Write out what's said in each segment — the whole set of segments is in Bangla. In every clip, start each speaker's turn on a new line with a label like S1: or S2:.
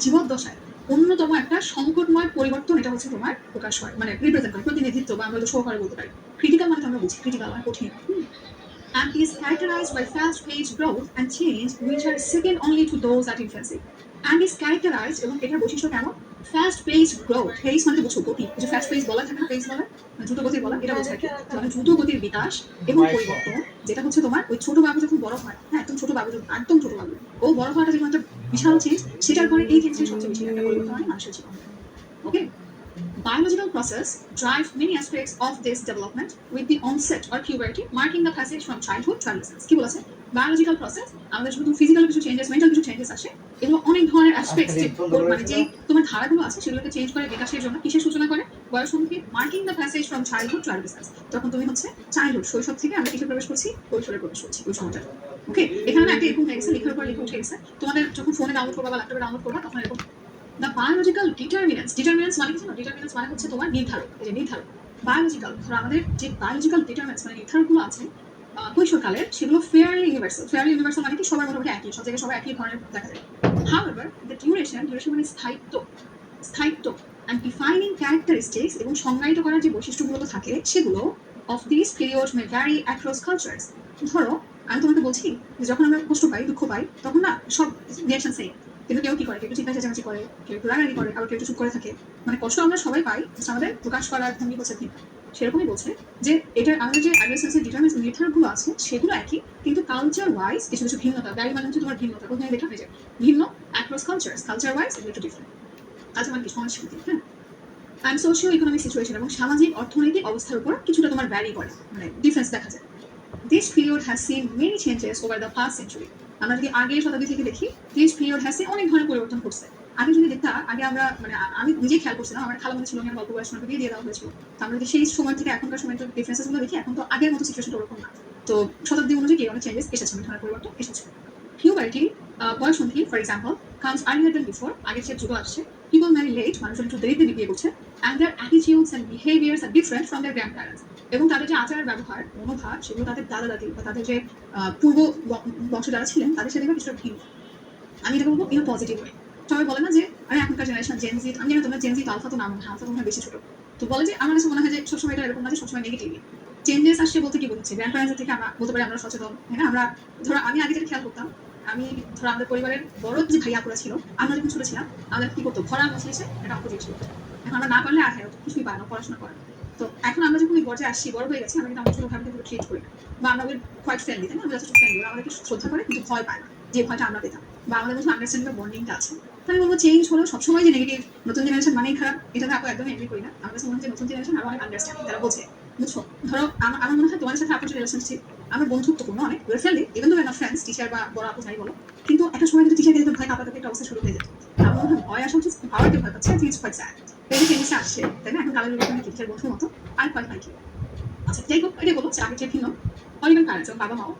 S1: জীবদ্দশায় অন্যতম একটা সংকটময় পরিবর্তন এটা হচ্ছে তোমার প্রকাশ হয়, মানে রিপ্রেজেন্ট করে, প্রতিনিধিত্ব বা আমরা শো করে বলতে পারি। ক্রিটিক্যাল মানে আমরা বুঝি ক্রিটিক্যাল মানে কঠিন, and is characterized by fast-paced growth and change which are second only to those at infancy. And is characterized এবং এটার বৈশিষ্ট্য কেমন? fast-paced growth, pace মানে বুঝছো গতি, যে fast pace বলা থাকে না, pace বলা মানে দ্রুত গতির বলা, এটা বোঝায় কি মানে দ্রুত গতির বিকাশ এবং পরিবর্তন, যেটা হচ্ছে তোমার ওই ছোট বাবু যখন বড় হয়, হ্যাঁ একদম ছোট বাবু, একদম ছোট বাবু ও বড় হওয়াটা যখন একটা বিশাল চেঞ্জ, সেটার পরে এই ক্ষেত্রে সবচেয়ে বেশি একটা পরিবর্তন হয় মানুষের জীবনে। ওকে, biological process drive many aspects of this development with the onset or puberty marking the passage from childhood to adolescence. কি বলেছে? বায়োলজিক্যাল প্রসেস, আমাদের শুধু ফিজিক্যাল কিছু চেঞ্জেস, মেন্টাল কিছু চেঞ্জেস আসে, এগুলো অনেক ধরনের অ্যাসপেক্টস, মানে যে তোমার ধারাগুলো আছে সেগুলোকে চেঞ্জ করে বিকাশের জন্য কিসের সূচনা করে? বয়সন্ধির, marking the passage from childhood to adolescence. তখন তুমি হচ্ছে চাইল্ডহুড, শৈশব থেকে আমরা কিসে প্রবেশ করছি? কৈশোরে প্রবেশ করছি, ওই সময়টা। ওকে, এখানে একটা এরকম হয়ে গেছে, লেখার পর লেখা উঠে গেছে, তোমাদের যখন ফোনে ডাউনলোড করবা বা ল্যাপটপে ডাউনলোড করবা তখন এরকম দ্য বায়োলজিক্যাল ডিটারমিনেন্টস মানে কিছু না, ডিটারমিনেন্টস মানে হচ্ছে তোমার নির্ধারক, এই যে নির্ধারক বায়োলজিক্যাল, ধরো আমাদের যে বায়োলজিক্যাল ডিটারমিনেন্টস মানে নির্ধারকগুলো আছে কৈশোরকালের, সেগুলো ফেয়ারলি ইউনিভার্সাল। ফেয়ারলি ইউনিভার্সাল মানে কি সবার মোটামুটি একই, সব জায়গায় সবাই একই ধরনের দেখা যায়। হাউএভার দ্য ডিউরেশন মানে স্থায়িত্ব, স্থায়িত্ব অ্যান্ড ডিফাইনিং ক্যারেক্টারিস্টিক্স এবং সংজ্ঞায়িত করার যে বৈশিষ্ট্যগুলো থাকে সেগুলো of this period may vary across cultures. ধরো আমি তোমাকে বলছি যে যখন আমরা কষ্ট পাই, দুঃখ পাই, তখন না সব রিয়াকশন সেম, কিন্তু কেউ কি করে, কেউ একটু চিন্তা চেঁচামেচি করে, কেউ একটু রাগারাগি করে, আবার কেউ একটু চুপ করে থাকে। মানে কষ্ট আমরা সবাই পাই, আমাদের প্রকাশ করার ভঙ্গি হচ্ছে ভিন্ন। সেরকমই বলছে যে এটা আমাদের যে অ্যাডোলেসেন্সের নির্ধারকগুলো আছে সেগুলো একই, কিন্তু কালচার ওয়াইজ কিছু কিছু ভিন্নতা, ভ্যারি মানে হচ্ছে তোমার ভিন্নতা, কোথায় দেখা যায় ভিন্ন, অ্যাক্রস কালচার্স, কালচার ওয়াইজ এগুলো একটু ডিফারেন্ট। কালচার মানে কি? সংস্কৃতি, হ্যাঁ। অ্যান্ড সোশিও ইকোনমিক সিচুয়েশন এবং সামাজিক অর্থনৈতিক অবস্থার উপর কিছুটা তোমার ভ্যারি করে, মানে ডিফারেন্স দেখা যায়। This period has seen many changes over the past century. আমরা যদি আগের শতাব্দী থেকে দেখি, this period has seen অনেক ধরনের পরিবর্তন ঘটছে। আগে যদি দেখতা, আগে আমরা মানে আমি নিজেই খেয়াল করছিলাম, আমার খালামণি ছিল, আমি গল্প বলার সময় দিয়ে দেওয়া হয়েছিল। তো আমরা যদি সেই সময় থেকে এখনকার সময় ডিফারেন্সেস গুলো দেখি, এখন তো আগের মতো সিচুয়েশন ওরকম না। তো শতাব্দী অনুযায়ী অনেক চেঞ্জেস এসেছে, অনেক ধরনের পরিবর্তন এসেছে। Puberty, বয়সন্ধি for example, comes earlier than before, আগের চেয়ে দ্রুত আসছে। People marry late, মানুষজন একটু দেরিতে বিয়ে করছে, and their attitudes and behaviors are different from their grandparents. এবং তাদের যে আচার ব্যবহার, মনোভাব, সেগুলো তাদের দাদা দাদি বা তাদের যে পূর্ব বংশ যারা ছিলেন তাদের সাথে কিছুটা ভিন্ন। আমি এটা বলবো ইন পজিটিভ ওয়ে। সবাই বলে না যে আরে এখনকার জেনারেশন জেনজি, আমি জানি তোমরা জেনজি তো আলফা তো নাম, আলফা তোমরা বেশি ছোট, তো বলে যে আমার কাছে মনে হয় যে সবসময় এটা এরকম না যে সবসময় নেগেটিভলি চেঞ্জেস আসছে। বলতে কি বলছে, গ্র্যান্ড প্যারেন্টস থেকে আমরা বলতে পারি আমরা সচেতন, হ্যাঁ না? আমরা ধরো আমি আগে যেটা খেয়াল করতাম, আমি ধরো আমাদের পরিবারের বড় যে ভাইয়া আপুরা ছিল, আমরা যখন ছোট ছিলাম আমাদের কি করতো, ভরা মজলিসে একটা অঙ্ক ছিল। এখন আমরা না পারলে আর হ্যাঁ কিছুই পায় না, পড়াশোনা করে। তো এখন আমরা যখন এই পর্যায়ে আসছি, বড় হয়ে গেছি, আমরা কিন্তু আমার ছোট ভাইকে ট্রিট করি না, বা আমরা ওই কোয়াইট ফ্রেন্ডলি, তাই না? আমরা যথেষ্ট ফ্রেন্ডলি, আমাদেরকে শ্রদ্ধা করে কিন্তু ভয় পায় না, যে ভয়টা আমরা পেতাম, বা আমাদের মধ্যে আন্ডারস্ট্যান্ডিং বা বন্ডিংটা আছে। আমি বলবো চেঞ্জ হলো সবসময় যে নেগেটিভ, নতুন জেনারেশন মানেই খারাপ, এটাতে আপু একদমই এগ্রি করি না। আমার কাছে মনে হয় যে নতুন জেনারেশন আরো অনেক আন্ডারস্ট্যান্ডিং, তারা বোঝে, বুঝছো? ধরো আমার মনে হয় তোমাদের সাথে আপুর যে রিলেশনশিপ, আমার বন্ধুত্বপূর্ণ, অনেক ওয়েল ফ্রেন্ডলি, ইভেন দো না ফ্রেন্ডস, টিচার বা বড় আপু যাই বলো, কিন্তু একটা সময় কিন্তু টিচারকে যেতে ভয় কাঁপাতে একটা অবস্থা শুরু হয়ে যেত। আমার মনে হয় ভয় আসা হচ্ছে পাওয়ারকে ভয় পাচ্ছে, জিনিস ভয় চায়, এই যে চেঞ্জটা আসছে, তাই না? এখন কালের বিবর্তনে টিচার বন্ধুর মতো আর ভয় পাই কি? আচ্ছা যাই হোক, এটাই বলো যে আগে যে ভিন্ন, or even parents, বাবা মাও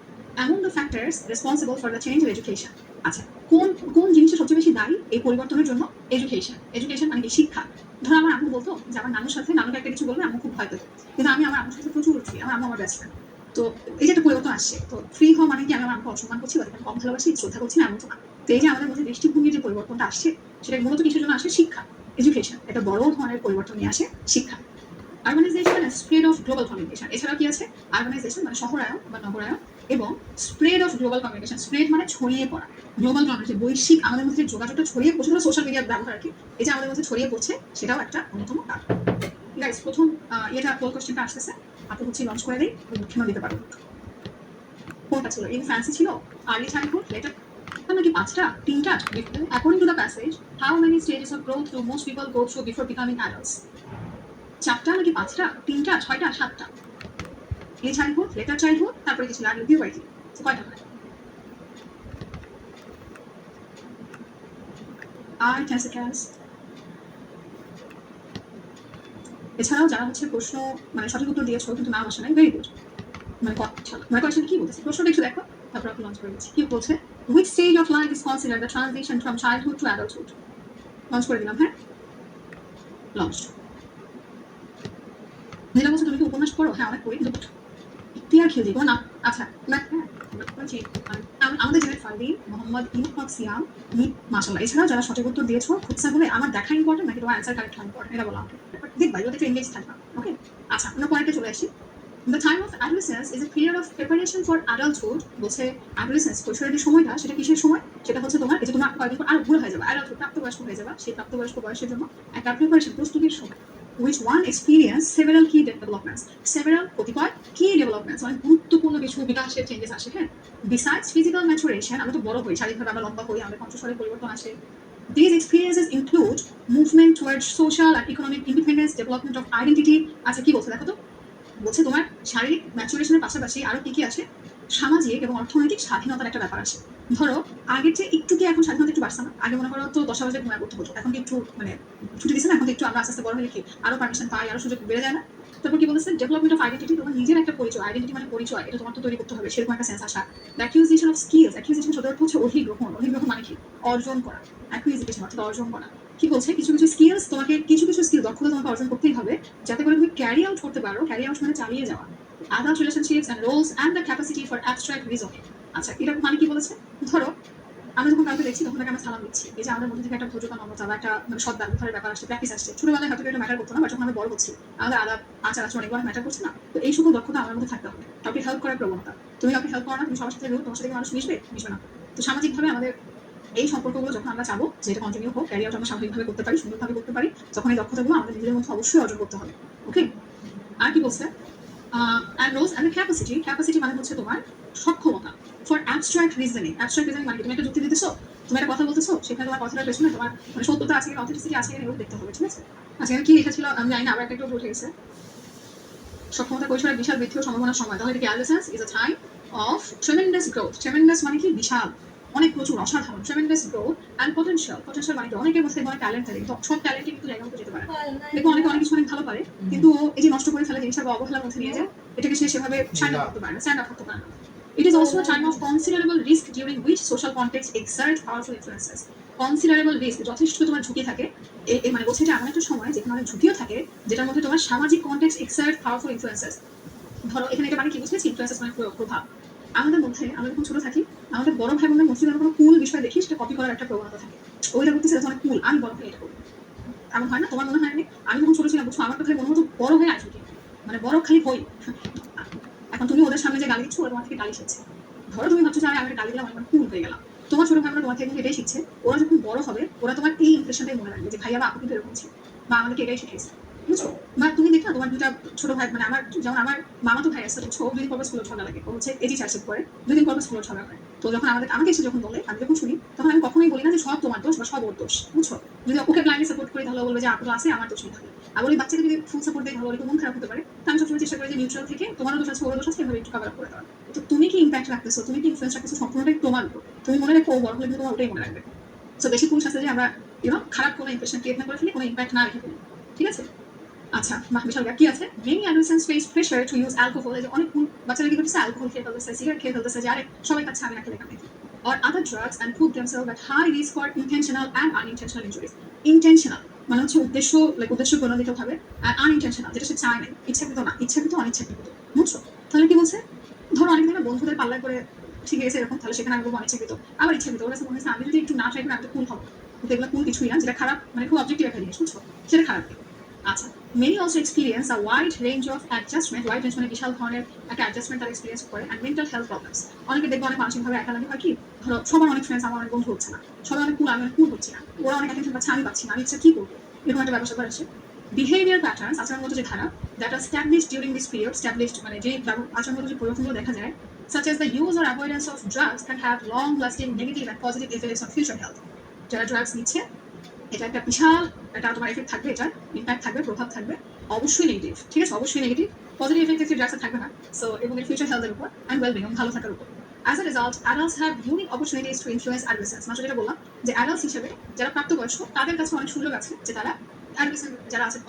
S1: among the factors responsible for the change of education. আচ্ছা, কোন কোন জিনিসটা সবচেয়ে বেশি দায়ী এই পরিবর্তনের জন্য? এডুকেশন। এডুকেশন মানে কি? শিক্ষা। ধরো আমার আম্মু বলতো যে আমার নানুর সাথে, নানুকে একটা কিছু বললে আম্মু খুব ভয় পেত, কিন্তু আমি আমার আম্মুর সাথে প্রচুর উঠি, আমার আম্মু আমার বেস্ট ফ্রেন্ড। তো এই যে একটা পরিবর্তন আসছে, তো ফ্রি হওয়া মানে কি আমি আমার আম্মুকে অসম্মান করছি, ওদেরকে কম ভালোবাসি, শ্রদ্ধা করছি না, এমন তো না। তো এই যে আমাদের মধ্যে দৃষ্টিভঙ্গির যে পরিবর্তনটা আসছে, সেটা মূলত কিসের জন্য আসে? শিক্ষা, এডুকেশন একটা বড় ধরনের পরিবর্তন নিয়ে আসে শিক্ষা। Urbanisation and spread of global communication, এছাড়াও কি আছে? আরবানাইজেশন মানে শহরায়ন বা নগরায়ন, এবং spread of global communication, spread মানে ছড়িয়ে পড়া, গ্লোবাল কমিউনিকেশন বৈশ্বিক আমাদের মধ্যে যোগাযোগটা ছড়িয়ে পড়ছে, সোশ্যাল মিডিয়ার ব্যবহার আর কি, এই যে আমাদের মধ্যে ছড়িয়ে পড়ছে, সেটাও একটা অন্যতম কারণ। গাইস, প্রথম এটা পোল কোশ্চেনটা আসতেছে, আপনি হচ্ছে লঞ্চ করে দিই, উৎক্ষেপণ দিতে পারবো। কোনটা ছিল? ইনফ্যান্সি ছিল, আর্লি চাইল্ডহুড, লেটার, নাকি পাঁচটা, তিনটা? According to the passage, how many stages of growth do most people go through before becoming adults? চারটা নাকি পাঁচটা, তিনটা, ছয়টা, সাতটা? এই চাইল্ডহুড, লেটার চাইল্ডহুড, তারপরে কিছু লাগে পিউবার্টি, কয়টা হয়? আর ক্যান্স। এছাড়াও যারা হচ্ছে প্রশ্ন মানে সঠিক উত্তর দিয়েছো কিন্তু নাম আসে নাই, ভেরি গুড। মানে কোয়েশ্চেন কি বলতেছে, প্রশ্নটা একটু দেখো, তারপর আপনি লঞ্চ করে দিচ্ছি। কি বলছে? Which stage of life is consider the transition from childhood to adulthood? Launch করে দিলাম, হ্যাঁ লঞ্চ। নীলা বলছে তুমি কি উপন্যাস পড়ো? হ্যাঁ অনেক পড়ি, কিন্তু ইতিহাস খেয়ে দিব না। আচ্ছা হ্যাঁ আমাদের জেনারেট ফারদিন, মোহাম্মদ ইনুক হক সিয়াম, মাশাআল্লাহ। এছাড়াও যারা সঠিক উত্তর দিয়েছো খুঁজছা বলে আমার দেখা ইম্পর্টেন্ট নাকি তোমার অ্যান্সার কারেক্ট হওয়া ইম্পর্টেন্ট এটা বলো আমাকে। দেখবা এগুলোতে একটু এঙ্গেজ থাকবা। ওকে, আচ্ছা আমরা পয়েন্টে চলে আসি। The time of adolescence is a period of preparation for adulthood. বলছে adolescence কৈশোরের যে সময়টা সেটা কিসের সময়? সেটা হচ্ছে তোমার এই যে তোমার কয়েকদিন পর আরো বুড়ো হয়ে যাবে, adulthood প্রাপ্তবয়স্ক হয়ে যাবে, সেই প্রাপ্তবয়স্ক বয়সের জন্য একটা প্রিপারেশন প্রস্তুতির সময়। Which one experience several key developments. Several কতিপয় key developments মানে গুরুত্বপূর্ণ কিছু বিকাশের চেঞ্জেস আসে। হ্যাঁ, besides physical maturation আমরা তো বড় হই, শারীরিকভাবে আমরা লম্বা হই, আমাদের কণ্ঠস্বরের পরিবর্তন আসে। These experiences include movement towards social and economic independence, development of identity. আচ্ছা কি বলছে দেখো তো, বলছে তোমার শারীরিক ম্যাচুরেশনের পাশাপাশি আরো কি কি আসে? সামাজিক এবং অর্থনৈতিক স্বাধীনতার একটা ব্যাপার আসে। ধরো আগের চেয়ে একটু কি এখন স্বাধীনতা একটু বাড়ছে না? আগে মনে করো তো 10 বাজে ঘুমায় পড়তে হতো, এখন কি একটু মানে ছুটি দিচ্ছে না, এখন তো একটু আমরা আস্তে আস্তে বড় হলে কি আরো পারমিশন পাই, আরো সুযোগ বেড়ে যায় না? তারপর কি বলেছে? ডেভেলপমেন্ট অফ আইডেন্টিটি, তোমার নিজের একটা পরিচয়, আইডেন্টিটি মানে পরিচয়, এটা তোমার তো তৈরি করতে হবে, সেরকম একটা সেন্স আসা। অ্যাকুইজিশন অফ স্কিলস, অ্যাকুইজিশন শব্দের অর্থ হচ্ছে অধিগ্রহণ, অধিগ্রহণ মানে কি? অর্জন করা। অ্যাকুইজিশন অর্থাৎ অর্জন করা। কি বলছে? কিছু কিছু স্কিলস তোমাকে, কিছু কিছু স্কিল দক্ষতা তোমাকে অর্জন করতেই হবে যাতে করে তুমি ক্যারি আউট করতে পারো। ক্যারি আউট মানে চালিয়ে যাওয়া। adult relationships and roles and the capacity for abstract reasoning. আচ্ছা এটা মানে কি বলেছে? ধরো আমরা যখন কাউকে দেখছি তখন তাকে আমরা সালাম দিচ্ছি, এই যে আমাদের মধ্যে থেকে একটা ভদ্রতা, নম্রতা বা একটা মানে সৎ ব্যবহারের ব্যাপার আসছে, প্র্যাকটিস আসছে। ছোটবেলায় হয়তো এটা ম্যাটার করতো না, বা যখন আমরা বড় হচ্ছি আমাদের আলাপ আচার আচরণ এগুলো ম্যাটার করছে না। তো এই সকল দক্ষতা আমাদের মধ্যে থাকতে হবে। কাউকে হেল্প করার প্রবণতা, তুমি কাউকে হেল্প করো না, তুমি সবার সাথে তোমার সাথে মানুষ মিশবে না। তো সামাজিকভাবে আমাদের এই সম্পর্কগুলো যখন আমরা চাবো যে এটা কন্টিনিউ হোক, ক্যারিয়ার আমরা স্বাভাবিকভাবে করতে পারি, সুন্দরভাবে করতে পারি, তখন এই দক্ষতাগুলো আমাদের নিজেদের মধ্যে অবশ্যই অর্জন করতে হবে। ওকে, আর কি বলছে? and roles and the capacity মানে হচ্ছে তোমার সক্ষমতা for abstract reasoning. Abstract reasoning মানে তুমি একটা যুক্তি দিতেছো, তুমি একটা কথা বলতেছো, সেখানে তোমার কথাটার পেছনে তোমার মানে সত্যতা আছে কিনা, অথেন্টিসিটি আছে কিনা, এগুলো দেখতে হবে। ঠিক আছে, আচ্ছা এখানে কি লেখা ছিল আমি জানি না, আবার একটা উঠে গেছে। সক্ষমতা কৈশোরের বিশাল বৃদ্ধি ও সম্ভাবনার সময়। তাহলে কি adolescence is a time of tremendous growth. Tremendous মানে কি? বিশাল, অনেক, প্রচুর, অসাধারণ। Tremendous growth and potential মানে কি? অনেকের মধ্যে অনেক ট্যালেন্ট থাকে, কিন্তু সব ট্যালেন্টই কিন্তু জায়গা মতো যেতে পারে। দেখো অনেকে অনেক কিছু অনেক ভালো পারে, কিন্তু এই যে নষ্ট করে ফেলে জিনিসটা বা অবহেলার মধ্যে নিয়ে যায়, এটাকে সে সেভাবে স্ট্যান্ড আপ করতে পারে না, স্ট্যান্ড আপ করতে পারে না। It is also a time of considerable risk during which social contexts exert powerful influences. Considerable risk, যথেষ্ট তোমার ঝুঁকি থাকে। মানে বলছে যে এমন একটা সময় যেখানে অনেক ঝুঁকিও থাকে, যেটার মধ্যে তোমার সামাজিক কন্টেক্সট exert powerful influences. ধরো এখানে এটা মানে কি বুঝেছি? ইনফ্লুয়েন্সেস মানে প্রভাব। আমাদের মধ্যে আমরা যখন ছোট থাকি, আমাদের বড় ভাই বোনের মধ্যে কোনো কুল বিষয় দেখি, সেটা কপি করার একটা প্রবণতা থাকে। ওইটা করতেছে অনেক কুল, আমি বড় ভাই এটা করি, এমন হয় না? তোমার মনে হয়নি? আমি যখন ছোট ছিলাম বুঝছো, আমার কথাই মনে হতো বড় হয়ে আসবে, মানে বড় খালি হই। এখন তুমি ওদের সামনে যে গালি দিচ্ছ, ওরা তোমার থেকে গালি শিখছে। ধরো তুমি ভাবছো যে আমি একটা গালি দিলাম, আমি কুল হয়ে গেলাম। তোমার ছোট ভাই বোন তোমার থেকে এটাই শিখছে। ওরা যখন বড় হবে, ওরা তোমার এই ইমপ্রেশনটাই মনে রাখবে যে ভাইয়া বা আপু কিন্তু এরকম ছিল, বা আমাদেরকে এটাই শিখেছে। বুঝছো? বা তুমি দেখো তোমার দুটা ছোট ভাই, মানে আমার যেমন আমার মামা তো ভাই আছে, বুঝছো, 2 দিন পর স্কুলে ঝগড়া লাগে, ও হচ্ছে এজি চার্জশিপ করে, 2 দিন পর স্কুলে ঝগড়া করে। তো যখন আমাকে এসে যখন বলে, আমি যখন শুনি, তখন আমি কখনোই বলি না যে সব তোমার দোষ বা সব ওর দোষ। বুঝছো? যদি ওকে ব্লাইন্ডলি সাপোর্ট করি তাহলে বলবে যে আপু তো আছে, আমার দোষ নেই। আবার ওই বাচ্চাকে যদি ফুল সাপোর্ট দেয় তাহলে একটু মন খারাপ হতে পারে। তো আমি সবসময় চেষ্টা করি যে নিউট্রাল থেকে তোমারও দোষ আছে, ওরও দোষ আছে, এভাবে একটু কভার আপ করে দেওয়ার। তো তুমি কি ইম্প্যাক্ট রাখতেছো, তুমি কি ইনফ্লুয়েন্স রাখতেছো, সম্পূর্ণটাই তোমার উপর। তুমি মনে রেখো, ও বড় হলে কিন্তু তোমার ওটাই মনে রাখবে। সো বেশি পুরুষ আছে যে আমরা খারাপ কোনো ইমপ্রেশন ক্রিয়েট না করে ফেলি, কোনো ইম্প্যাক্ট না রেখে ফেলি। ঠিক আছে, আচ্ছা বিশাল কি আছে? Many adolescents face pressure to use alcohol. এই যে অনেক বাচ্চারা কি করতেছে, অ্যালকোহল খেয়ে ফেলতেছে, সিগারেট খেয়ে ফেলতেছে, যে আরে সবাই খাচ্ছে আমি না খেলে কেন, or other drugs, and put themselves at high risk for intentional and unintentional injuries. Intentional মানে হচ্ছে উদ্দেশ্য, উদ্দেশ্য প্রণোদিত ভাবে, আর unintentional যেটা সে চায় না, ইচ্ছাকৃত না, ইচ্ছাকৃত অনিচ্ছাকৃত। বুঝছো? তাহলে কি বলছে? ধরো অনেক দিন বন্ধুদের পাল্লায় করে ঠিক আছে এরকম, তাহলে সেখানে আমি বলবো অনিচ্ছাকৃত, আবার ইচ্ছাকৃত। ওর কাছে মনে হচ্ছে আমি যদি একটু না ট্রাই করি আমি তো কুল হবো, কিন্তু এগুলো কুল কিছুই না, যেটা খারাপ মানে খুব অবজেক্টিভ একটা জিনিস। বুঝছো? সেটা খারাপ। আচ্ছা, many also experience a wide range of adjustment. Wide range মানে বিশাল ধরনের একটা অ্যাডজাস্টমেন্ট তারা এক্সপিরিয়েন্স করে, and mental health problems. অনেকে দেখবে অনেক মানসিকভাবে একা লাগে, হয় কি? ধরো সবার অনেক ফ্রেন্ডস, আমার অনেক বন্ধু হচ্ছে না, সবাই অনেক কুল, আমি অনেক কুল হচ্ছি না, ওরা অনেক অ্যাটেনশন পাচ্ছে, আমি পাচ্ছি না, আমি ইচ্ছা কি করবো, এরকম একটা ব্যবসা করে আসে। বিহেভিয়ার প্যাটার্নস, আচরণগত যে ধারা, that are established during this period, established মানে যে আচরণগত যে পরিবর্তনগুলো দেখা যায়, such as the use or avoidance of drugs, can have long lasting negative and positive effects on future health. যারা ড্রাগস নিচ্ছে, এটা একটা বিশাল, এটা তোমার এফেক্ট থাকবে, এটার ইম্প্যাক্ট থাকবে, প্রভাব থাকবে, অবশ্যই নেগেটিভ। ঠিক আছে, অবশ্যই নেগেটিভ। পজিটিভ এফেক্ট ক্ষেত্রে ড্রাগসে থাকবে না। সো এবং এর ফিউচার হেলথের উপর অ্যান্ড ওয়েলবিং, ভালো থাকার উপর। As a result, adults have unique opportunities two influence adolescence. মাত্র যেটা বললাম যে অ্যাডাল্টস হিসেবে যারা প্রাপ্তবয়স্ক, তাদের কাছে অনেক সুযোগ আছে যে তারা অ্যাডোলেসেন্ট যারা আছে,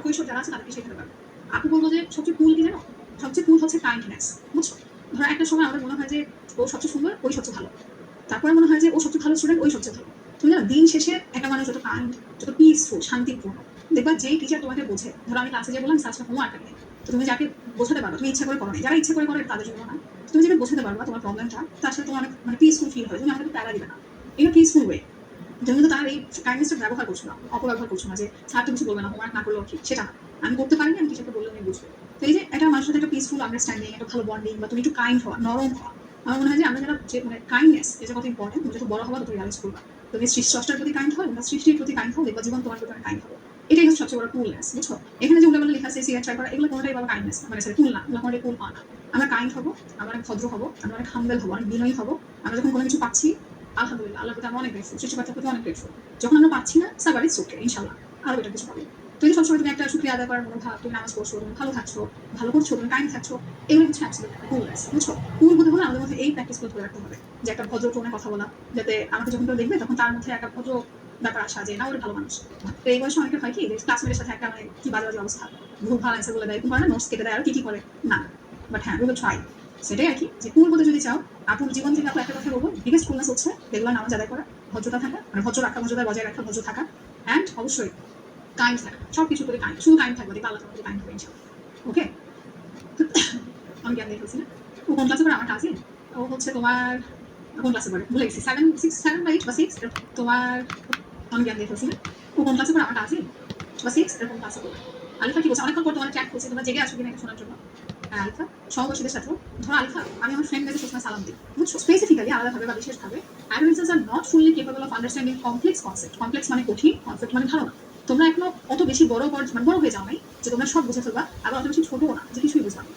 S1: কৈশোর যারা আছে, তাদেরকে শেখাতে পারবে। আপু বলবো যে সবচেয়ে কুল কি জানো? সবচেয়ে কুল হচ্ছে কাইন্ডনেস। বুঝছো? ধরো একটা সময় আমাদের মনে হয় যে ও সবচেয়ে সুন্দর, ওই সবচেয়ে ভালো। তারপরে মনে হয় যে ও সবচেয়ে ভালো স্টুডেন্ট, ওই সবচেয়ে ভালো। তুমি জানো দিন শেষে একটা মানুষ যত কাইন্ড, যত পিসফুল, শান্তিপূর্ণ, দেখবা যেই টিচার তোমাকে বোঝে। ধরো আমি ক্লাসে যে বললাম স্যার হোমওয়ার্ক নিয়ে, তো তুমি যাকে বোঝাতে পারবা, তুমি ইচ্ছা করে করো না, যারা ইচ্ছা করে করে তাদের জন্য না, তুমি যাকে বোঝাতে পারবা তোমার প্রবলেমটা, তার সাথে তোমার অনেক মানে পিসফুল ফিল হয়, তুমি আমাকে প্যারা দিবে না, ইন পিসফুল ওয়ে। তুমি কিন্তু তার এই কাইন্ডনেসটা ব্যবহার করছো না, অপব্যবহার করছো না, যে স্যার তো কিছু বলবে না, হোমওয়ার্ক না করলেও ঠিক, সেটা না। আমি করতে পারিনি, আমি টিচারকে বললে আমি বুঝবো। তো এই যে একটা মানুষের সাথে একটা পিসফুল আন্ডারস্ট্যান্ডিং, একটা ভালো বন্ডিং, বা তুমি একটু কাইন্ড হওয়া, নরম হওয়া, আমার মনে হয় যে আমরা যারা যে মানে কাইন্ডনেস এটা কত ইম্পর্টেন্ট, তুমি যত বড় হওয়া তত রিয়ালাইজ করবা। তুমি সৃষ্টির প্রতি কাইন্ড হও, তোমরা সৃষ্টির প্রতি কাইন্ড হও, দেখবা জীবন তোমার প্রতি কাইন্ড হবে। এটাই হচ্ছে সবচেয়ে বড় কুলনেস, বুঝছো? এখানে যে উল্লেখ লেখা আছে সিআর ট্রাই করা, এগুলো কোনোটাই বড় কাইন্ডনেস না, মানে কুল না, এগুলো কোনোটাই কুল হওয়া না। আমরা কাইন্ড হবো, আমরা অনেক ভদ্র হবো, আমরা অনেক হাম্বেল হবো, অনেক বিনয়ী হবো। আমরা যখন কোনো কিছু পাচ্ছি, আলহামদুলিল্লাহ, আল্লাহর প্রতি আমরা অনেক গ্রেটফুল, সৃষ্টিকর্তার প্রতি অনেক গ্রেটফুল। যখন আমরা পাচ্ছি না, সাবার ইটস ওকে, ইনশাআল্লাহ আরো এটা কিছু পাবো। তুমি সবসময় তুমি একটা শুকরিয়া আদায় করার মনোভাব, তুমি নামাজ পড়ছো, তুমি ভালো থাকছো, ভালো করছো, তুমি কাইন্ড থাকছো, এগুলো হচ্ছে অ্যাবসলিউট কুলনেস, বুঝছো? কুল হতে হলে আমাদের মধ্যে এই প্র্যাকটিসগুলো ধরে রাখতে হবে, যে একটা ভদ্র টোনে কথা বলা, যাতে আমাকে যখন কেউ দেখবে তখন তার মধ্যে একটা ভদ্র ব্যাপার আসা, যে না ওরা ভালো মানুষ। তো এই বয়সে অনেকে হয় কি, যে ক্লাসমেটের সাথে একটা মানে কি বাজে বাজে অবস্থা, ভুল ভাল অ্যান্সার বলে দেয়, এরকম করে না, নোটস কেটে দেয়, আর কি কি করে না। বাট হ্যাঁ, উই উইল ট্রাই। সেটাই আর কি, যে কুল হতে যদি চাও, আপুর জীবন থেকে আপু একটা কথা বলবো, বিগেস্ট কুলনেস হচ্ছে রেগুলার নামাজ আদায় করা, ভদ্রতা থাকা, মানে ভদ্র রাখা, মর্যাদা বজায় রাখা, ভদ্র থাকা, অ্যান্ড অবশ্যই কাইন্ড থাকা, সব কিছু করে কাইন্ড, শুধু কাইন্ড থাকবে, দেখবে আল্লাহ তোমাকে কাইন্ড হবে ইনশাআল্লাহ। ওকে, আমি জ্ঞান দিয়ে ফেলছি না। ও কোন ক্লাসে পড়ে? আমার কাজিন। ও হচ্ছে তোমার কোন ক্লাসে পড়ে ভুলে গেছি, 7 বা 8 বা 6 তোমার, আমি জ্ঞান দিয়ে ফেলছি না। ও কোন ক্লাসে পড়ে? আমার কাজিন বা 6 এরকম ক্লাসে পড়ে। আলিফা কি বলছে? অনেকক্ষণ পর তোমার চ্যাট করছি, তোমরা জেগে আসো কিনা এটা শোনার জন্য। হ্যাঁ আলিফা, সহবর্ষীদের সাথেও ধরো আলিফা, আমি আমার ফ্রেন্ডদের সবসময় সালাম দিই, বুঝছো? স্পেসিফিক্যালি আলাদাভাবে বা বিশেষভাবে, adolescents are not fully capable of understanding complex concept. Complex মানে কঠিন, কনসেপ্ট মানে ধারণা। তোমরা এখনো অত বেশি বড় মানে বড় হয়ে যাও নাই যে তোমরা সব বুঝে ফেলবা, আবার অত বেশি ছোটও না যে কিছুই বুঝবা না।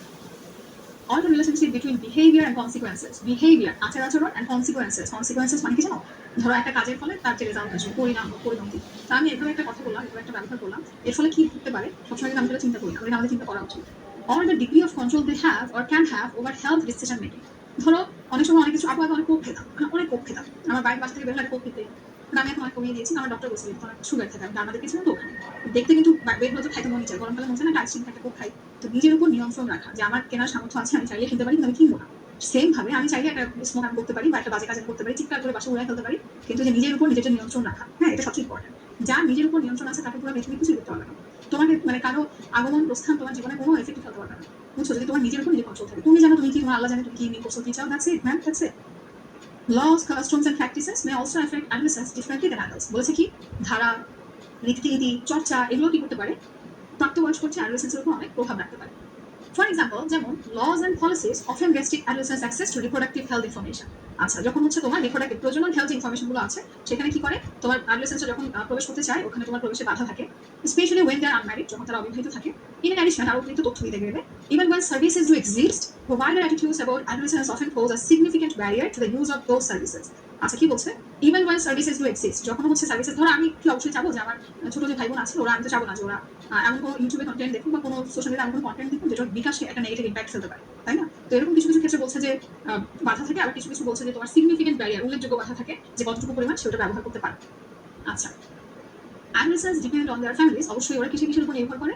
S1: All the relationship between behavior and consequences. Behavior, আচার-আচরণ and consequences. Consequences মানে কি জানো? ধরো একটা কাজের ফলে তার যে রেজাল্ট আসবে, পরিণাম বা পরিণতি। তা আমি এভাবে একটা কথা বললাম, এভাবে একটা ব্যবহার করলাম, এর ফলে কি হতে পারে? সবসময় কিন্তু আমি এটা চিন্তা করি না, আমাদের চিন্তা করা উচিত। Or the degree of control they have or can have over health decision making. ধরো অনেক সময় অনেক কিছু, আপু আগে অনেক কোক খেতাম, অনেক কোক খেতাম, আমার বাইরের বাসা থেকে বের হলে কোক খেতে, আমি এখন অনেক কমিয়ে দিয়েছি, আমার ডক্টর বলছিল তোমার সুগার থাকে, আমি আমাদের কিছু তো ওখানে দেখতে কিন্তু বের হলে তো খাইতে মনে চায়, গরমকালে মনে চায় না আইসক্রিম একটা কোক খাই। তো নিজের উপর নিয়ন্ত্রণ রাখা, যে আমার কেনার সামর্থ্য আছে, আমি চাইলে কিনতে পারি, কিন্তু আমি কিনবো না। সেম ভাবে আমি চাইলে একটা স্মোক আমি করতে পারি, বা একটা বাজে কাজ করতে পারি, চিৎকার করে বাসা উড়াই ফেলতে পারি, কিন্তু যে নিজের উপর নিজের নিয়ন্ত্রণ রাখা, হ্যাঁ এটা সবচেয়ে ইম্পর্টেন্ট। যার নিজের উপর নিয়ন্ত্রণ আছে তাকে পুরো পৃথিবী কিছুই করতে পারবে না। তোমাকে মানে কারো আগমন প্রস্থান তোমার জীবনে কোনো এফেক্ট ফেলতে পারবে না, বুঝছো? যদি তোমার নিজের উপর নিজের কন্ট্রোল থাকে, তুমি জানো তুমি কি, তোমার আল্লাহ জানে তুমি কি মিন করছো, কি চাও, that's it man, that's it. Laws, customs and practices may also affect adolescents differently than adults. বলেছে কি, ধারা, রীতিনীতি, চর্চা, এগুলো কি করতে পারে? প্রাপ্তবয়স্ক হচ্ছে অ্যাডোলেসেন্সের উপর অনেক প্রভাব রাখতে পারে। ফর এক্সাম্পল, যেমন laws and policies often restrict adolescents access to reproductive health information. আচ্ছা, যখন হচ্ছে তোমার রিপ্রোডাক্টিভ প্রজনন হেলথ ইনফরমেশনগুলো আছে, সেখানে কি করে, তোমার অ্যাডোলেসেন্সরা যখন প্রবেশ করতে চায়, ওখানে তোমার প্রবেশে বাধা থাকে, specially when they are unmarried, যখন তারা অবিবাহিত থাকে। ইন অ্যাডিশন, আরও অতিরিক্ত তথ্য দিতে গেলে, even when services do exist, provider attitudes about adolescents often pose a significant barrier to the use of those services. আচ্ছা, কি বলছে? Even when services do exist, যখন হচ্ছে সার্ভিসেস, ধরো আমি কি অবশ্যই চাবো যে আমার ছোট যে ভাই বোন আছে ওরা, আমি তো চাবো না যে ওরা এমন কোনো ইউটিউবে কন্টেন্ট দেখুক বা কোনো সোশ্যাল মিডিয়া এমন কোনো কন্টেন্ট দেখুক যেটা বিকাশে একটা নেগেটিভ ইম্প্যাক্ট ফেলতে পারে, তাই না? তো এরকম কিছু কিছু ক্ষেত্রে বলছে যে বাধা থাকে, আবার কিছু কিছু বলছে যে তোমার সিগনিফিকেন্ট ব্যারিয়ার, উল্লেখযোগ্য বাধা থাকে, যে কতটুকু পরিমাণ সেটা ব্যবহার করতে পারে। আচ্ছা, adolescents depend on their families, অবশ্যই ওরা কিসের উপর নির্ভর করে?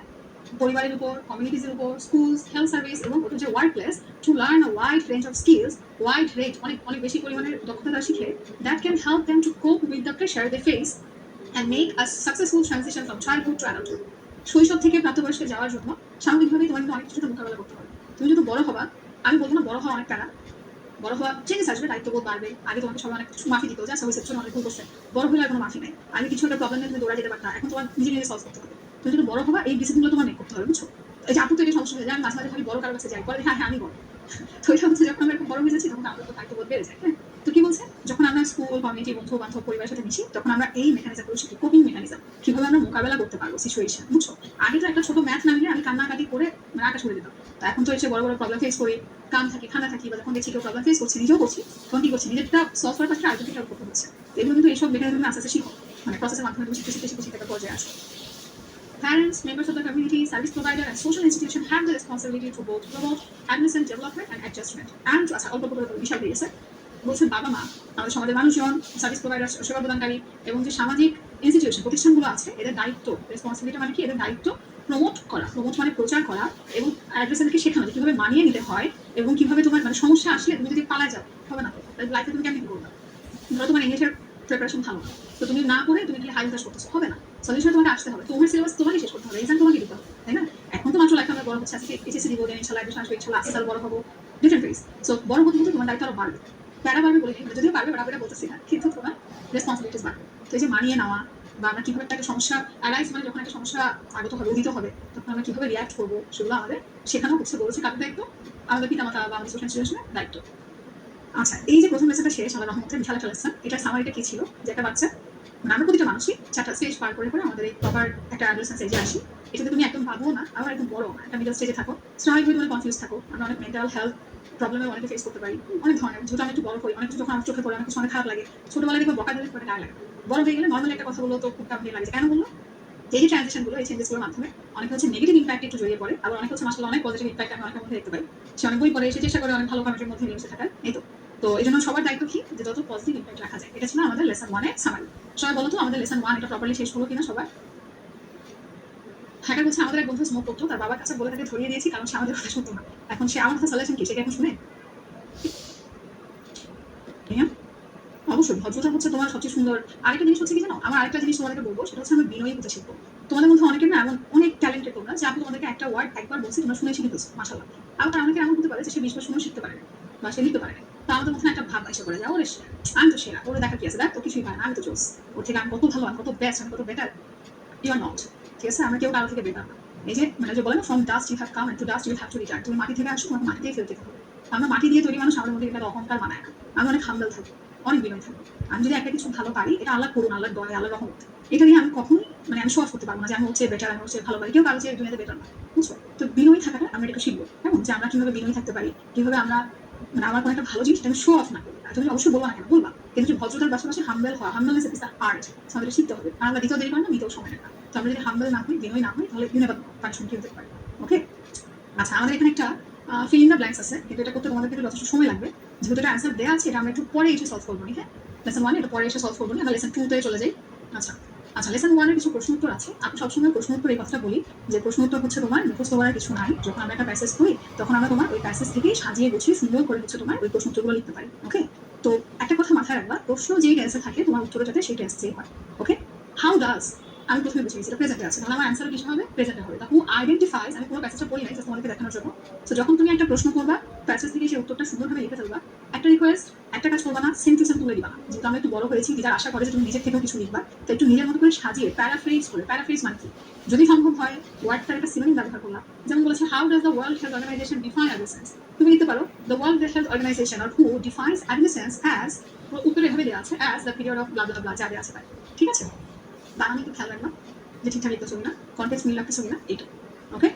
S1: পরিবারের উপর, কমিউনিটিজের উপর, স্কুলস, হেলথ সার্ভিস এবং ওদের যে work place, to learn a wide range of skills, wide range অনেক অনেক বেশি পরিমাণের দক্ষতা তারা শিখে, that can help them to cope with the pressure they face and make a successful transition from childhood to adulthood. শৈশব থেকে প্রাপ্তবয়স্কে যাওয়ার জন্য সামগ্রিকভাবেই তোমার কিন্তু অনেক কিছুতে মোকাবেলা করতে হবে। তুমি যদি বড় হবা, আমি বলবো না বড় হওয়া অনেক প্যারা, বড় হওয়া চেঞ্জেস আসবে, দায়িত্ববোধ বাড়বে। আগে তোমাকে সবাই অনেক মাফি দিত, যা রিসেপশন অনেক ভুল করছে, বড় হলে আর কোনো মাফি নেই। আগে কিছু একটা প্রবলেম নিয়ে তুমি দৌড়া যেতে পারতা, এখন তোমার নিজে নিজে সলভ করতে হবে। তুমি যদি বড় হবা, এই ডিসিপ্লিনগুলো তোমার মেক করতে হবে, বুঝছো? এই যে আপু তো এটা সমস্যা হয়ে যায়, আমি মাঝে মাঝে খালি বড় কারো কাছে যাই, বলে হ্যাঁ হ্যাঁ আমি বড়। তো এটা হচ্ছে যখন আমরা একটু বড় হয়ে যাচ্ছি, তখন আমাদের তো দায়িত্ববোধ বেড়ে যায়, হ্যাঁ। তো কি বলছে, যখন আমরা স্কুল, কমিউনিটি, বন্ধু বান্ধব, পরিবারের সাথে মিশি, তখন আমরা এই মেকানিজমগুলো শিখি, কোপিং মেকানিজম, কিভাবে আমরা মোকাবেলা করতে পারবো সিচুয়েশন, বুঝছো? আগে তো একটা ছোট ম্যাথ না নিলে আমি কান্নাকাটি করে মানে আকাশ করে দিতাম। তো এখন তো এসে বড় বড় প্রবলেম ফেস করি, কাম থাকি, ঠান্ডা থাকি, বা যখন দেখছি কেউ প্রবলেম ফেস করছে, নিজেও করছি, তখন কি করছি, নিজেরটা সলভ করার পাশে আরেকজনকে হেল্প করতে হচ্ছে। তো এগুলো কিন্তু এইসব মেকানিজম আস্তে আস্তে শিখো, মানে প্রসেসের মাধ্যমে তুমি শিখতে শিখতে শিখতে শিখতে একটা পর্যায়ে আসো। Parents, members of the community, service provider, and social institution have the responsibility to both promote adolescent development and adjustment. And to অল্প করে বিশাল দিয়েছে, বলছে বাবা মা, আমাদের সমাজের মানুষজন, সার্ভিস প্রোভাইডার, সেবা প্রদানকারী এবং যে সামাজিক ইনস্টিটিউশন, প্রতিষ্ঠানগুলো আছে, এদের দায়িত্ব, রেসপন্সিবিলিটি মানে কি, এদের দায়িত্ব প্রমোট করা, প্রমোট মানে প্রচার করা, এবং অ্যাডোলেসেন্টকে শেখানো যে কিভাবে মানিয়ে নিতে হয়, এবং কিভাবে তোমার মানে সমস্যা আসলে তুমি যদি পালা যাও হবে না, তো লাইফে তুমি কেমন করবে? ধরো তোমার ইংলিশের প্রিপারেশন ভালো না, তো তুমি না করে তুমি কি হাই ক্লাস করতেছো, হবে না। সলিউশন তোমাকে আসতে হবে, তোমার সিলেবাস তোমাকে শেষ করতে হবে, এক্সাম তোমাকে দিতে হবে, তাই না? এখন তো মাত্র লেখাপড়া বড় হচ্ছে, আজকে এইচএসসি দিব, দেন ইনশাআল্লাহ অ্যাডমিশন আসবে, ইনশাআল্লাহ আস্তে আস্তে বড় হবো, ডিফারেন্ট ফেজ। সো বড় হতে হতে তোমার দায়িত্ব আরো বাড়বে, প্যারা বাড়বে বলে যদিও পারবে, বাট আমরা বলতেছি না, কিন্তু তোমার রেসপন্সিবিলিটিস বাড়বে। তো এই যে মানিয়ে নেওয়া বা আমরা কিভাবে একটা সমস্যা অ্যারাইজ, মানে যখন একটা সমস্যা আগত হবে, উদিত হবে, তখন আমরা কিভাবে রিয়াক্ট করবো, সেগুলো আমাদের শেখানো হচ্ছে। বলেছে কাদের দায়িত্ব? আমাদের পিতামাতা বা আমাদের সোশ্যাল ইনস্টিটিউশনের দায়িত্ব। আচ্ছা, এই যে প্রথম লেসনটা শেষ, আল্লাহর রহমতে বিশাল একটা লেসন। এটার সামারিটা কি ছিল? যে একটা বাচ্চা, মানে আমরা প্রতিটা মানুষই 4টা স্টেজ পার করে করে আমাদের এই প্রপার একটা অ্যাডোলেসেন্স স্টেজে আসি। এটাতে তুমি একদম ভাবও না, আবার একদম বড় না, একটা মিডল স্টেজে থাকো। স্বাভাবিকভাবে তুমি কনফিউজ থাকো, আমরা অনেক মেন্টাল হেলথ প্রবলেমে অনেকে ফেস করতে পারি, অনেক ধরনের। যেহেতু আমি একটু বড় হই, অনেক কিছু যখন আমার চোখে পড়ে, অনেক কিছু অনেক খারাপ লাগে। ছোটবেলায় দেখবে বকা দিলে করে গায়ে লাগে, বড় হয়ে গেলে নর্মালি একটা কথা বললো তো খুব খারাপ লাগে। কেন বললো? এই যে ট্রানজিশনগুলো, এই চেঞ্জেসগুলোর মাধ্যমে অনেকে হচ্ছে নেগেটিভ ইম্প্যাক্ট একটু জড়িয়ে পড়ে, আবার অনেকে হচ্ছে মাসাল্লাহ অনেক পজিটিভ ইম্প্যাক্ট আমি অনেকের মধ্যে দেখতে পাই। সে অনেক বই পড়ে, সে চেষ্টা করে অনেক ভালো কমেন্টের মধ্যে মিশে থাকার। এই তো তো এই জন্য সবার দায়িত্ব কি, যে যত পজিটিভ ইম্প্যাক্ট রাখা যায়। এটা ছিল আমাদের লেসন 1-এর সামারি। সবাই বলো তো আমাদের লেসন 1 এটা প্রপারলি শেষ হলো কিনা সবার? হ্যাকার হচ্ছে আমাদের এক বন্ধু স্মোক করতো, তার বাবার কাছে বলে তাকে ধরিয়ে দিয়েছি, কারণ সে আমাদের কথা শুনতো না। এখন সে আমার কথা সাজেশন কি, সে কি এখন শুনে? হ্যাঁ, অবশ্যই ভদ্রতা হচ্ছে তোমার সবচেয়ে সুন্দর। আরেকটা জিনিস হচ্ছে কি জানো, আমার আরেকটা জিনিস তোমাদেরকে বলবো, সেটা হচ্ছে আমরা বিনয়ী হতে শিখবো। তোমাদের মধ্যে অনেকের না এমন অনেক ট্যালেন্টেড তোমরা, যে আপনি তোমাদেরকে একটা ওয়ার্ড একবার বলছি, তোমরা শুনে শিখে ফেলছো, মাশাআল্লাহ। আবার অনেকে এমন হতে পারে যে সে 20 বার শুনেও শিখতে পারে না, বা সে লিখতে পারে না। তো আমাদের মধ্যে একটা ভাব এসে পড়ে যায়, ওরে আমি তো সেরা, ওরে দেখা কি আছে, দেখ তো কিছুই পারে না, আমি তো জোস, ওর থেকে আমি কত ভালো, আমি কত বেস্ট, আমি কত বেটার। You are not. ঠিক আছে, আমরা কেউ কারো থেকে বেটার না। এই যে মানে যে বলে না, from dust you have come and to dust you have to return. তুমি মাটি থেকে আসো, তোমাকে মাটি দিয়ে ফেলতে হবে। আমরা মাটি দিয়ে তৈরি মানুষ, আমাদের মধ্যে এটা অহংকার মানায় না। আমি অনেক হাম্বল থাকি, অনেক বিনয় থাকি। আমি যদি একটা কিছু ভালো পারি, এটা আল্লাহ করুন, আল্লাহর দয়া, আল্লাহর রহমত। এটা নিয়ে আমি কখনোই মানে আমি শো অফ করতে পারবো না যে আমি হচ্ছে বেটার, আমি হচ্ছে ভালো পারি। কেউ কারো চেয়ে দুনিয়াতে বেটার না, বুঝছো? তো বিনয়ী থাকাটা আমরা এটা শিখবো, কেমন যে আমরা কিভাবে বিনয়ী থাকতে পারি, কিভাবে আমরা মানে আমার কোনো একটা ভালো জিনিস আমি শো অফ না করি। তুমি অবশ্যই বলবা না, কেন বলবা, কিন্তু যে ভদ্রতার পাশাপাশি হাম্বল হওয়া, হাম্বলনেস ইজ দ্য আর্ট, আমাদের শিখতে হবে। আর আমরা দিতেও দেরি করে না, নিতেও সময় লাগে না। তো আমরা যদি হাম্বল না হই, বিনয়ী না হই, তাহলে ইউনিভার পানিশমেন্ট কি হতে পারে। ওকে, আচ্ছা, আমাদের এখানে একটা ফিল ইন দ্য ব্ল্যাঙ্কস আছে, কিন্তু এটা করতে তোমাদের কিন্তু যথেষ্ট সময় লাগবে। যেহেতু এটা অ্যান্সার দেওয়া আছে, এটা আমরা একটু পরে এসে সলভ করবো। হ্যাঁ, লেসন 1 এটা পরে এসে সলভ করবো, আমরা লেসন 2 তে চলে যাই। আচ্ছা আচ্ছা, লেসন 1 এর কিছু প্রশ্ন উত্তর আছে। আমি সবসময় প্রশ্ন উত্তর এই কথাটা বলি, যে প্রশ্ন উত্তর হচ্ছে তোমার মুখস্থ করার কিছু নাই। যখন আমরা একটা প্যাসেজ করি, তখন আমরা তোমার ওই প্যাসেজ থেকেই সাজিয়ে গুছিয়ে সুন্দর করে হচ্ছে তোমার ওই প্রশ্ন উত্তরগুলো লিখতে পারি। ওকে, তো একটা কথা মাথায় রাখবা, প্রশ্ন যেই টেন্সে থাকে তোমার উত্তর যাতে সেই টেন্সেই হয়। ওকে, হাউ ডাজ, আমি প্রথমে বুঝে গেছি এটা প্রেজেন্টে আছে, তাহলে আমার অ্যান্সার কিছু হবে প্রেজেন্টে হবে। হু আইডেন্টিফাইজ, আমি পুরো প্যাসেজটা পড়ি নাই, জাস্ট তোমাদেরকে দেখানোর জন্য। তো যখন তুমি একটা প্রশ্ন করবা, প্যাসেজ থেকে সেই উত্তরটা সুন্দরভাবে লিখে ফেলবা। একটা রিকোয়েস্ট, একটা কাজ করবা না, সেম টু সেম তুলে দিবা না। যেহেতু আমরা একটু বড় হয়েছি, টিচার আশা করে যে তুমি নিজের থেকেও কিছু লিখবা, তো একটু নিজের মতো করে সাজিয়ে প্যারাফ্রেজ করে, প্যারাফ্রেজ মানে কি, যদি সম্ভব হয় ওয়ার্ডটার একটা সিনোনিম ব্যবহার করলাম। যেমন বলেছে, how does the World Health Organization define adolescence, তুমি লিখতে পারো দ্য ওয়ার্ল্ড হেলথ অর্গানাইজেশন আর হু ডিফাইন্স অ্যাডোলেসেন্স অ্যাজ, উত্তরে এভাবে দেওয়া আছে, as the period of blah blah blah, যা দেওয়া আছে তাই। ঠিক আছে, বানানি একটু খেয়াল রাখবা যে ঠিকঠাক লিখতেছো কিনা, কন্টেক্সট মিল রাখতেছো কিনা, এইটা। ওকে,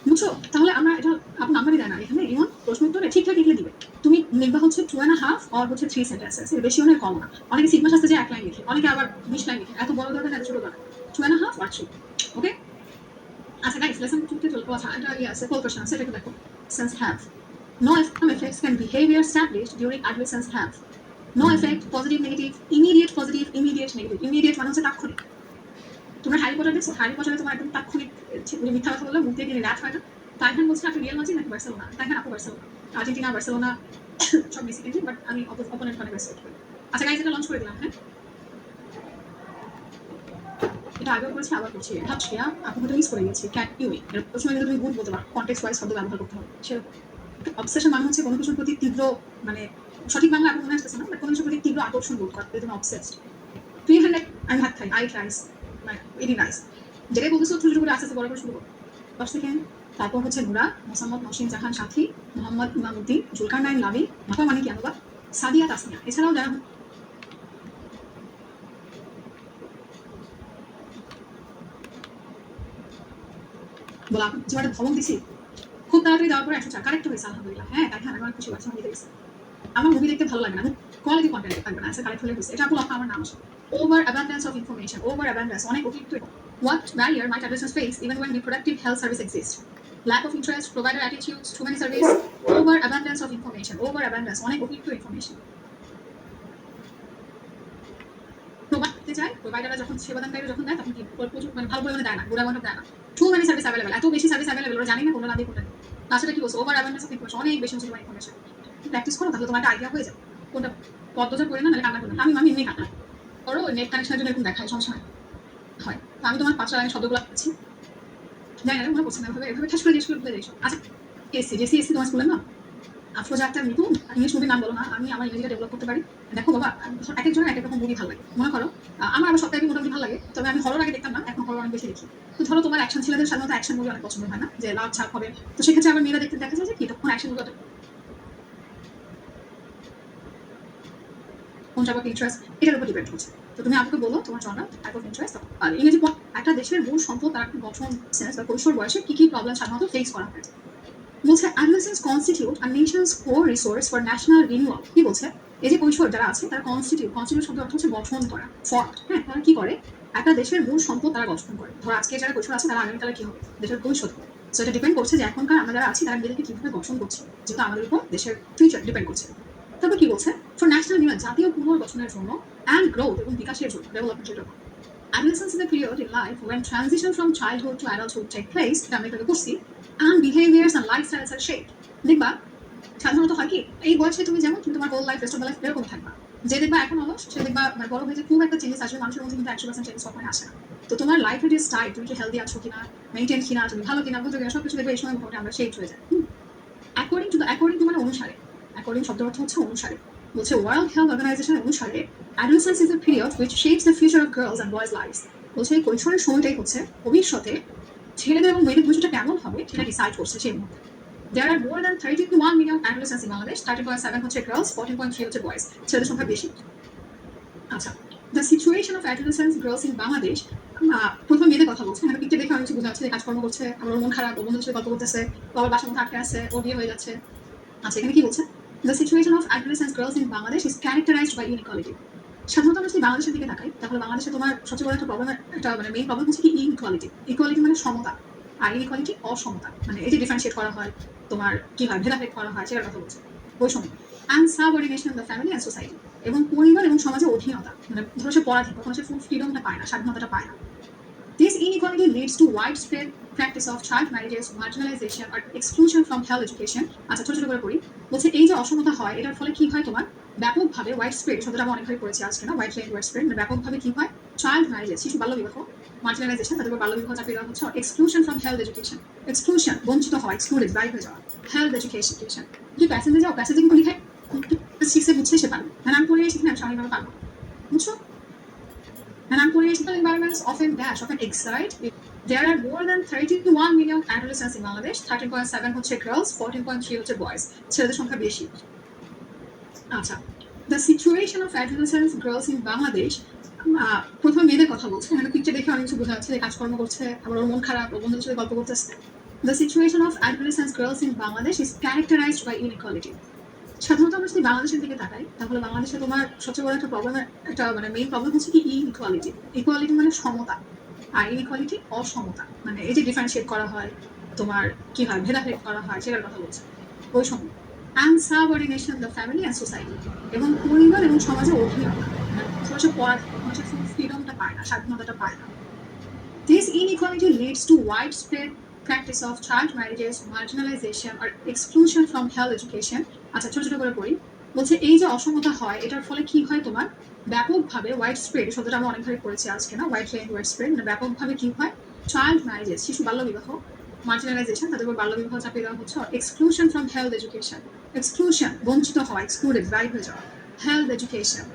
S1: বুঝছো? তাহলে আমরা এটা আপনি নাম্বারই দেয় না এখানে, ইমন প্রশ্ন উত্তরে ঠিকঠাক লিখলে দিবে। তুমি লিখবা হচ্ছে 2.5 আর হচ্ছে 3 সেন্টেন্সেস, এর বেশি অনেক কম না। অনেকে সিগমা শাস্ত্রে যে 1 লাইন লিখে, অনেকে আবার 20 লাইন লিখে, এত বড় দরকার, এত ছোট দরকার। 2.5 আর 3। ওকে, আচ্ছা গাইস, লেসন 2 তে চলবো। আচ্ছা, এটা আছে, কোল কোশ্চেন আছে, এটা একটু দেখো। Sense have, no effects can behavior established during adolescence have. No effect, positive, negative, immediate positive, immediate negative. Immediate মানে হচ্ছে তাৎক্ষণিক। তোমরা হ্যারি পটার দেখছো? হ্যারি পটারে তোমার একদম তাৎক্ষণিক মিথ্যা কথা বললে মুখ দিয়ে গেলে রাত হয় না। তাইহান বলছে আপনি রিয়াল মাদ্রিদ নাকি বার্সেলোনা? তাইহান আপু বার্সেলোনা, আর্জেন্টিনা বার্সেলোনা সব মেসি কিন্তু, বাট আমি অপোনেন্ট মানে রেসপেক্ট করি। আচ্ছা গাইস, এটা লঞ্চ করে দিলাম। হ্যাঁ, এটা আগেও করেছি, আবার করছি। এটা হচ্ছে আপনি হয়তো মিস করে গেছি, ক্যাট ইউ এর প্রথমে কিন্তু তুমি গুড বলতে পারো, কনটেক্সট ওয়াইজ শব্দ ব্যবহার করতে হবে সেরকম। অবসেশন মানে হচ্ছে কোনো কিছুর প্রতি তীব্র, মানে সঠিক বাংলা এখন মনে আসতেছে না, বাট কোনো কিছুর প্রতি তীব্র আকর্ষণ বোধ করা, তুমি অবসেসড। তুই এখানে আমি ভাত খাই, আই রাইস, মানে ইডি রাইস, যেটাই বলতেছো ছোট ছোট করে আস্তে আস্তে বড় করে শুরু করো। 10 সেকেন্ড। তারপর হচ্ছে নুরা, মোসাম্মদ নসীম জাহান সাথী, মোহাম্মদ ইমামউদ্দিন, জুলকারনাইন লাভি, মাফা মানে কি আনুবা, সাদিয়া তাসনিয়া, এছাড়াও যারা বলা যেটা ধমক দিছি, খুব তাড়াতাড়ি দেওয়ার পরে 104 কারেক্ট হয়েছে, আলহামদুলিল্লাহ। হ্যাঁ, তাই হ্যাঁ, আমার খুশি হয়েছে, আমি দেখেছি। আমার মুভি দেখতে ভালো লাগে না, কোয়ালিটি কন্টেন্ট থাকবে না, আচ্ছা কারেক্ট হলে হয়েছে। এটা আপু আমার নাম আসে। Over abundance of information, over abundance অনেক অতিরিক্ত। What barrier might adolescents face even when reproductive health service exists? Lack of interest, provider attitudes, too many service, over abundance of information, over abundance অনেক অতিরিক্ত ইনফরমেশন। প্রোভাইড চাই, প্রোভাইডাররা যখন সেবাদানকারীরা যখন দেয়, তখন কি প্রচুর মানে ভালো পরিমাণে দেয় না, গুড অ্যামাউন্ট দেয় না। টু মেনি সার্ভিস অ্যাভেলেবল, এত বেশি সার্ভিস অ্যাভেলেবল, ওরা জানি না কোনটা না দিয়ে কোনটা। তাছাড়া কি বলছো, ওভার অ্যাবান্ডেন্স অফ ইনফরমেশন, অনেক বেশি হচ্ছে তোমার ইনফরমেশন। প্র্যাকটিস করো, তাহলে তোমার একটা আইডিয়া হয়ে যাবে কোনটা পদ্মজা করে না, নাহলে কান্না করবে। আমি এমনি কান্না করো, নেট কানেকশনের জন্য এরকম দেখায়, সমস্যা হয়। তো আমি তোমার 5 লাইনের শব্দগুলো পাচ্ছি। জানি না মনে করছে না এভাবে ঠাস করে জিজ্ঞেস করে বলে দিয়েছো। আচ্ছা জেসি তোমার স্কুলের না আফরোজা আক্তার মিতু, ইংলিশ মুভির নাম বলো না, আমি আমার ইংরেজিটা ডেভেলপ করতে পারি। দেখো বাবা, এক একজনের এক এক রকম মুভি ভালো লাগে। মনে করো আমার আবার সব টাইপের মোটামুটি ভালো লাগে, তবে আমি হরর আগে দেখতাম না, এখন হরর অনেক বেশি দেখি। তো ধরো তোমার অ্যাকশন ছেলেদের সাধারণত অ্যাকশন মুভি অনেক পছন্দ হয় না, যে লাভ ছাপ হবে। তো সেক্ষেত্রে আবার মেয়েরা দেখতে দেখা যায় যে কি তখন অ্যাকশন মুভি কোন টাইপ অফ ইন্টারেস্ট এটার উপর ডিপেন্ড করছে। তো তুমি আমাকে বলো তোমার জন্য টাইপ অফ ইন্টারেস্ট। আর ইংরেজি একটা দেশের মূল সম্পদ তার গঠন বা কৈশোর বয়সে কি কি প্রবলেম সাধারণত ফেস করা হয় বলছে adolescents constitute a nation's core resource for national renewal। কি বলছে এই যে কৈশোর যারা আছে তারা কনস্টিটিউট শব্দের অর্থ হচ্ছে গঠন করা, ফর্ম। হ্যাঁ, তারা কি করে একটা দেশের মূল সম্পদ তারা গঠন করে। ধরো আজকে যারা কৈশোর আছে তারা আগামীকালে কি হবে, দেশের ভবিষ্যৎ হবে। সো এটা ডিপেন্ড করছে যে এখনকার আমরা যারা আছি তারা নিজেদেরকে কিভাবে গঠন করছে, যেহেতু আমাদের উপর দেশের ফিউচার ডিপেন্ড করছে। তারপর কি বলছে ফর ন্যাশনাল রিনিউয়াল, জাতীয় পুনর্গঠনের জন্য, অ্যান্ড গ্রোথ এবং বিকাশের জন্য, ডেভেলপমেন্টের জন্য। Adolescence is a period in life when transition from childhood to adulthood take place, এটা আমি এটাকে করছি, and behaviors and lifestyles are shaped। দেখবা সাধারণত হয় কি এই বয়সে তুমি যেমন তুমি তোমার whole life rest of life এরকম থাকবা, যে দেখবা এখন অলস সে দেখবা বড় হয়ে যে খুব একটা চেঞ্জেস আসবে মানুষের মধ্যে, কিন্তু 100% চেঞ্জ কখনোই আসে না। তো তোমার লাইফের যে স্টাইল, তুমি কি হেলদি আছো কিনা, মেইনটেইন কিনা, তুমি ভালো কিনা, বুঝো কিনা, সবকিছু দেখবে এই সময় মোটামুটি আমরা শেপ হয়ে যায়। অ্যাকর্ডিং টু মানে অনুসারে, অ্যাকর্ডিং শব্দের অর্থ হচ্ছে অনুসারে। বলছে ওয়ার্ল্ড হেলথ অর্গানাইজেশন অনুসারে adolescence is a period which shapes the future of girls and boys lives। বলছে এই কৈশোরের সময়টাই হচ্ছে ভবিষ্যতে ছেলেদের এবং মেয়েদের ভবিষ্যৎটা কেমন হবে সেটা ডিসাইড করছে সেই মুহূর্তে। There are more than 31 million adolescents in Bangladesh, 13.7 হচ্ছে girls, 14.3 হচ্ছে boys, ছেলেদের সংখ্যা বেশি। আচ্ছা, the situation of adolescent girls in Bangladesh, প্রথমে মেয়েদের কথা বলছে, এখানে পিকচার দেখে অনেক কিছু বোঝা যাচ্ছে যে কাজকর্ম করছে, আমার মন খারাপ, ও বন্ধুদের সাথে গল্প করতেছে, বাবার বাসার মধ্যে আটকে আছে, ও বিয়ে হয়ে যাচ্ছে। আচ্ছা, এখানে কি বলছে the situation of adolescent girls in Bangladesh is characterized by inequality। সাধারণত আমরা যদি বাংলাদেশের দিকে তাকাই তাহলে বাংলাদেশে তোমার সবচেয়ে বড় একটা প্রবলেম, একটা মানে মেইন প্রবলেম হচ্ছে কি ইনইকুয়ালিটি। ইকুয়ালিটি মানে সমতা, আর ইনইকুয়ালিটি অসমতা, মানে এই যে ডিফারেন্সিয়েট করা হয়, তোমার কি হয় ভেদাভেদ করা হয় সেটার কথা বলছে, বৈষম্য। And subordination of the family and society, এবং পরিবার এবং সমাজে অধীনতা, মানে ধরো সে পরাধীন, কখনো সে ফুল ফ্রিডমটা পায় না, স্বাধীনতাটা পায় না। This inequality leads to widespread practice of child marriages, marginalization or exclusion from health education। আচ্ছা, ছোট ছোট করে পড়ি। বলছে এই যে অসমতা হয় এটার ফলে কি হয় তোমার ব্যাপকভাবে ওয়াইড স্প্রেড, শব্দটা আমি অনেকভাবে পড়েছি আজকে না, ওয়াইড ওয়াইড স্প্রেড মানে ব্যাপকভাবে কি হয় চাইল্ড ম্যারেজেস, শিশু বাল্য বিবাহ, মার্জিনালাইজেশন, তাদের বাল্য বিবাহ চাপিয়ে দেওয়া হচ্ছে, exclusion from health education, exclusion বঞ্চিত হওয়া, এক্সক্লুডেড বাইরে হয়ে যাওয়া, হেলথ এডুকেশন। যদি প্যাসেজে যাও প্যাসেজে কিন্তু লিখে শিখছে বুঝছে সে পারবে, হ্যাঁ আমি পড়ে শিখলে আমি স্বাভাবিকভাবে পারবো, বুঝছো। And unconventional environments often excite. There are more than 31 million adolescents in Bangladesh, 13.7 হচ্ছে girls, 14.3 হচ্ছে boys, ছেলেদের সংখ্যা বেশি। আচ্ছা, the situation of adolescent girls in Bangladesh, প্রথমে মেয়েদের কথা বলছে, এখানে পিকচার দেখে অনেক কিছু বোঝা যাচ্ছে যে কাজকর্ম করছে, আবার ওর মন খারাপ, ওর বন্ধুদের সাথে গল্প করতেছে। The situation of adolescent girls in Bangladesh is characterized by inequality। সাধারণত আমরা যদি বাংলাদেশের দিকে তাকাই তাহলে বাংলাদেশে তোমার সবচেয়ে বড় একটা প্রবলেম, একটা মানে মেইন প্রবলেম হচ্ছে কি ইনইকুয়ালিটি। ইকুয়ালিটি মানে সমতা, আর ইনইকুয়ালিটি অসমতা, মানে এই যে ডিফারেন্সিয়েট করা হয়, তোমার কি হয় ভেদাভেদ করা হয় সেটার কথা বলছে, বৈষম্য। And subordination the family and society, এবং পরিবার এবং সমাজে অধীনতা, মানে সমাজে পরাধীন, সমাজে ফুল ফ্রিডমটা পায় না, স্বাধীনতাটা পায় না। This inequality leads to widespread practice of child marriages, marginalization or exclusion from health education। আচ্ছা, ছোট ছোট করে পড়ি। বলছে এই যে অসমতা হয় এটার ফলে কি হয় তোমার ব্যাপকভাবে ওয়াইড স্প্রেড, শব্দটা আমরা অনেকভাবে পড়েছি আজকে না, ওয়াইড স্প্রেড মানে ব্যাপকভাবে কি হয় চাইল্ড ম্যারেজেস, শিশু বাল্য বিবাহ, মার্জিনালাইজেশন, তাদের উপর বাল্য বিবাহ চাপিয়ে দেওয়া হচ্ছে, exclusion from health education, exclusion বঞ্চিত হওয়া, এক্সক্লুডেড বাইরে হয়ে যাওয়া, হেলথ এডুকেশন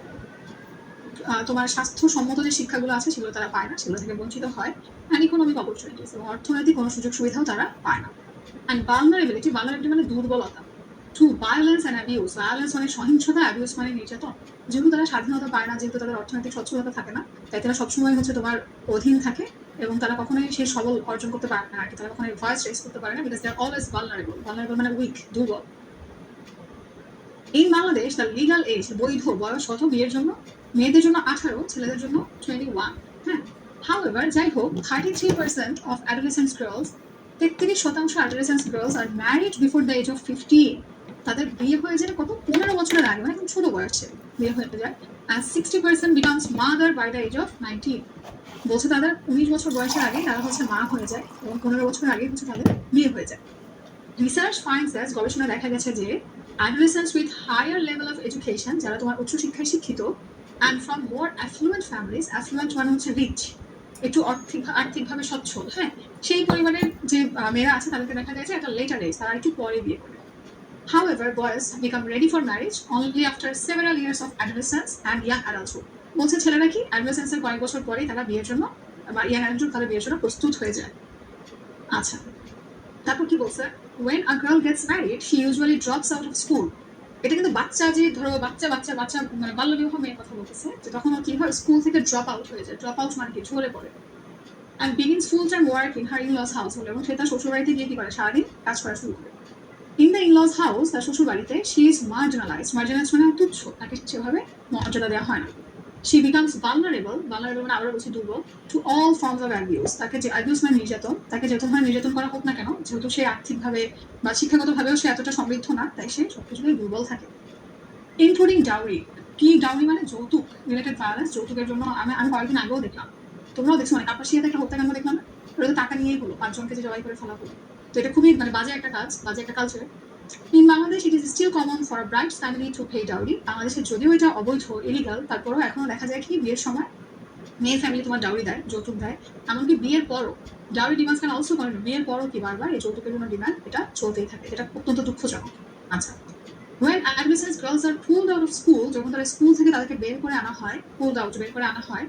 S1: তোমার স্বাস্থ্যসম্মত যে শিক্ষাগুলো আছে সেগুলো তারা পায় না, সেগুলো থেকে বঞ্চিত হয়। অ্যান্ড ইকোনমিক অপরচুনিটিস, এবং অর্থনৈতিক কোনো সুযোগ সুবিধাও তারা পায় না। অ্যান্ড ভালনারেবিলিটি মানে দুর্বলতা, to violence and abuse, violence মানে সহিংসতা, অ্যাবিউজ মানে নির্যাতন। যেহেতু তারা স্বাধীনতা পায় না, যেহেতু তাদের অর্থনৈতিক সচ্ছলতা থাকে না, তাই তারা সবসময় হচ্ছে তোমার অধীন থাকে, এবং তারা কখনোই সেই সবল অর্জন করতে পারে না, আর কি তারা কখনোই ভয়েস রেস করতে পারে না, because they are always vulnerable. Vulnerable মানে উইক, দুর্বল। এই বাংলাদেশ দ্য লিগাল এজ, বৈধ বয়স কত বিয়ের জন্য, মেয়েদের জন্য 18, ছেলেদের জন্য 21। হ্যাঁ, হাউএভার যাই হোক 33% of adolescent girls, 33% adolescent girls are married before the age of 15। তাদের বিয়ে হয়ে যায় কত 15 বছরের আগে, মানে একদম ছোট বয়সে বিয়ে হয়ে যায়। and 60% becomes mother by the age of 19। বলছে তাদের 19 বছর বয়সের আগে তারা হচ্ছে মা হয়ে যায়, এবং 15 বছরের আগে হচ্ছে তাদের বিয়ে হয়ে যায়। রিসার্চ ফাইন্ডস দ্যাট, গবেষণা দেখা গেছে যে adolescents with higher level of education, যারা তোমার উচ্চ শিক্ষায় শিক্ষিত, and from more affluent families, affluent মানে হচ্ছে রিচ, একটু আর্থিকভাবে সচ্ছল, হ্যাঁ, সেই পরিবারের যে মেয়েরা আছে তাদেরকে দেখা যায় যে একটা লেটার এজ, তারা একটু পরে বিয়ে করে। However, boys become ready for marriage only after several years of adolescence and young adulthood. বলছে ছেলেরা কি অ্যাডolescence কয়েক বছর পরেই তারা বিয়ের জন্য বা ইয়াং অ্যাডাল্টহুড তারা বিয়ের জন্য প্রস্তুত হয়ে যায়। আচ্ছা, তারপর কি বলছে, when a girl gets married she usually drops out of school. এটা কিন্তু বাচ্চা যে ধরো বাচ্চা মানে বাল্যবিবাহ মেয়ের কথা বলতেছে, যে তখন কি হয় স্কুল থেকে ড্রপ আউট হয়ে যায়। ড্রপ আউট মানে কি, ঝরে পড়ে। and begins full time work in her in-laws household, এবং সে তার শ্বশুরবাড়িতে গিয়ে কি করে, সারাদিন কাজ করা শুরু করে। in the in-laws house, তার শ্বশুর বাড়িতে she is marginalized মানে তুচ্ছ, তাকে সেভাবে মর্যাদা দেওয়া হয় না। she becomes vulnerable মানে আবার বলছি দুর্বল, to all forms of abuse, তাকে যে abuse মানে নির্যাতন, তাকে যত ধরনের নির্যাতন করা হোক না কেন, যেহেতু সে আর্থিকভাবে বা শিক্ষাগতভাবেও সে এতটা সমৃদ্ধ না, তাই সে সবকিছুতে দুর্বল থাকে। Including dowry. কি ডাউরি মানে যৌতুক রিলেটেড ভায়োলেন্স। যৌতুকের জন্য আমি কয়েকদিন আগেও দেখলাম, তোমরাও দেখছো, মানে কাপাসিয়াতে একটা হত্যাকাণ্ড দেখলাম, ওরা তো টাকা নিয়েই হলো, 5 জনকে যে জবাই করে ফেলা হলো। তো এটা খুবই মানে বাজে একটা কাজ, বাজে একটা culture. In Bangladesh it is still common for a bride's family to pay dowry. বাংলাদেশে যদিও এটা অবৈধ, ইলিগাল, তারপরেও এখনো দেখা যায় কি বিয়ের সময় মেয়ের ফ্যামিলি তোমার ডাউরি দেয়, যৌতুক দেয়। এমনকি বিয়ের পরও ডাউরি ডিমান্ডস ক্যান অলসো করেন, বিয়ের পরও কি বারবার এই যৌতুকের জন্য ডিমান্ড এটা চলতেই থাকে, এটা অত্যন্ত দুঃখজনক। আচ্ছা, when adolescent girls are pulled out of school, যখন তারা স্কুল থেকে তাদেরকে বের করে আনা হয়, pulled out বের করে আনা হয়,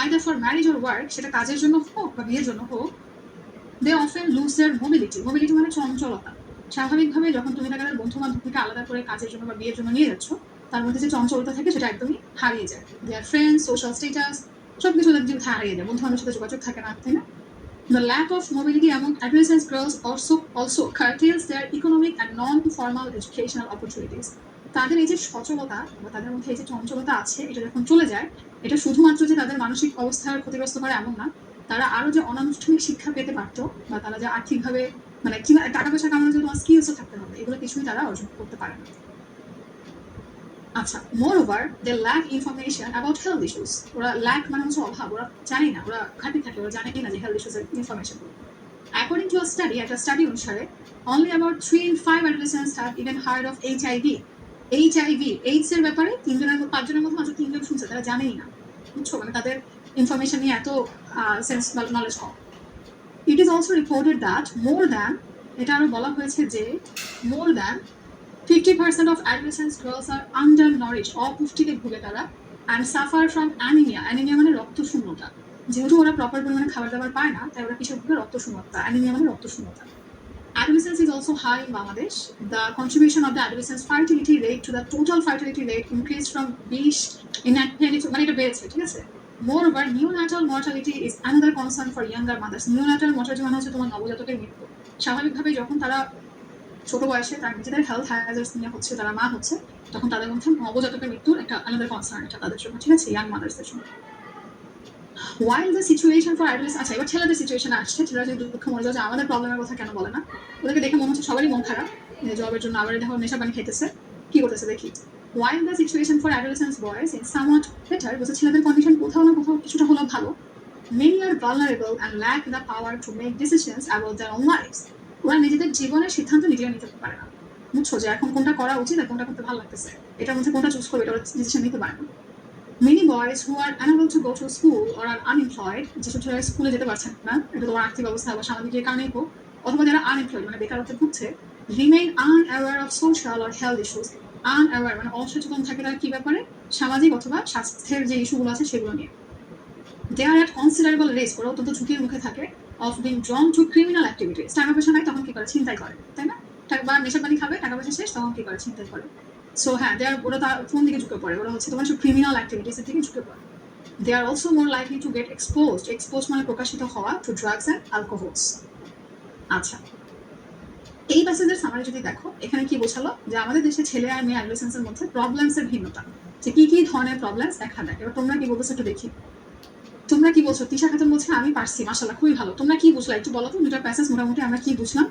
S1: either for marriage or work, সেটা কাজের জন্য হোক বা বিয়ের জন্য হোক, they often lose their mobility মানে চঞ্চলতা। স্বাভাবিকভাবে যখন তুমি তাদের বন্ধু বান্ধব থেকে আলাদা করে কাজের জন্য বা বিয়ের জন্য নিয়ে যাচ্ছ, তার মধ্যে যে চঞ্চলতা থাকে সেটা একদমই হারিয়ে যায়। দেয়ার ফ্রেন্ডস, সোশ্যাল স্ট্যাটাস, সবকিছু তাদের জীবন হারিয়ে যায়, বন্ধু বান্ধবের সাথে যোগাযোগ থাকে না, তাই না? The lack of mobility among adolescent girls also curtails their economic and non-formal educational opportunities. তাদের এই যে সচলতা বা তাদের মধ্যে এই যে চঞ্চলতা আছে, এটা যখন চলে যায়, এটা শুধুমাত্র যে তাদের মানসিক অবস্থার ক্ষতিগ্রস্ত করে এমন না, তারা আরো যে অনানুষ্ঠানিক শিক্ষা পেতে পারতো বা তারা যে আর্থিকভাবে মানে কি টাকা পয়সা কামানোর জন্য স্কিলসও থাকতে হবে, এগুলো কিছুই তারা অর্জন করতে পারে না। আচ্ছা, moreover they lack information about health issues. ওরা lack মানে হচ্ছে অভাব, ওরা জানে না, ওরা ঘাটতি থাকে, ওরা জানে না যে হেলথ ইস্যুস এর information. According to a study, একটা স্টাডি অনুসারে only about 3 in 5 adolescents have even heard of HIV. AIDS এর ব্যাপারে 5 জনের মধ্যে মাত্র 3 জন শুনছে, তারা জানেই না, বুঝছো, মানে তাদের ইনফরমেশন নিয়ে এত sense knowledge com. It is also reported that more than, এটা আরো বলা হয়েছে যে more than 50% of adolescent girls are undernourished, অপুষ্টিতে ভুগে তারা, and suffer from anemia মানে রক্তশূন্যতা। যেহেতু ওরা প্রপার পরিমাণে খাবার দাবার পায় না, তাই ওরা কিসের ভুগে, রক্তশূন্যতা। অ্যানিমিয়া মানে রক্তশূন্যতা। Adolescence is also high in Bangladesh. The contribution of the adolescent's fertility rate to the total fertility rate increased from 20 in মানে এটা বেড়েছে, ঠিক আছে। Moreover, neonatal mortality is another concern for younger mothers. Neonatal mortality মানে হচ্ছে তোমার নবজাতকের মৃত্যু। স্বাভাবিকভাবে যখন তারা ছোট বয়সে তার নিজেদের হেলথ হ্যাজার্ডস নিয়ে হচ্ছে, তারা মা হচ্ছে, তখন তাদের মধ্যে নবজাতকের মৃত্যুর একটা আলাদা কনসার্ন, এটা তাদের জন্য, ঠিক আছে, ইয়াং মাদার্সদের জন্য। While the situation for adolescents, আচ্ছা এবার ছেলেদের সিচুয়েশন আসছে। ছেলেরা যদি দুঃখ মরে যায় যে আমাদের প্রবলেমের কথা কেন বলে না, ওদেরকে দেখে মনে হচ্ছে সবারই মন খারাপ, জবের জন্য আবার দেখো নেশা পানি খেতেছে, কি করতেছে দেখি। While the situation for adolescents boys is somewhat better, বলছে ছেলেদের কন্ডিশন কোথাও না কোথাও কিছুটা হলেও ভালো, many are vulnerable and lack the power to make decisions about their own lives. ওরা নিজেদের জীবনের সিদ্ধান্ত নিজেরা নিতে পারে না, বুঝছো, যে এখন কোনটা করা উচিত আর কোনটা করতে ভালো লাগতেছে, এটার মধ্যে কোনটা চুজ করবে এটা ওরা ডিসিশন নিতে পারে না। Many boys who are unable to go to school or are unemployed, যেসব ছেলেরা স্কুলে যেতে পারছেন না, এটা তোমার আর্থিক অবস্থা বা সামাজিক কারণেই হোক, অথবা যারা আনএমপ্লয়েড মানে বেকারত্বে ভুগছে, remain unaware of social or health issues. Unaware মানে অসচেতন থাকে তারা কি ব্যাপারে, সামাজিক অথবা স্বাস্থ্যের যে ইস্যুগুলো আছে সেগুলো নিয়ে। They are at considerable risk, ওরা অত্যন্ত ঝুঁকির মুখে থাকে, of being drawn to criminal activities. টাকা পয়সা নাই তখন কি করে, ছিনতাই করে, তাই না? বা নেশা পানি খাবে, টাকা পয়সা শেষ, তখন কি করে, ছিনতাই করে। সো হ্যাঁ, ওরা তার ফোন দিকে ঝুঁকে পড়ে, ওরা হচ্ছে তোমার সব ক্রিমিনাল অ্যাক্টিভিটিস এর দিকে ঝুঁকে পড়ে। They are also more likely to get expose মানে প্রকাশিত হওয়া, টু ড্রাগস অ্যান্ড অ্যালকোহলস। আচ্ছা, এই প্যাসেজের সামারি যদি দেখো, এখানে কি বোঝালো, যে আমাদের দেশে ছেলে আর মেয়ে অ্যাডোলেসেন্সের মধ্যে প্রবলেমস এর ভিন্নতা, যে কি কি ধরনের প্রবলেমস দেখা দেয়। এবার তোমরা কি বলছো একটু দেখি, তোমরা কি বলছো? তিশা খাতুন বলছে আমি পারছি, মাশাআল্লাহ খুবই ভালো। তোমরা কি বুঝলা একটু বলো তো, দুটো প্যাসেজ মোটামুটি আমরা কি বুঝলাম?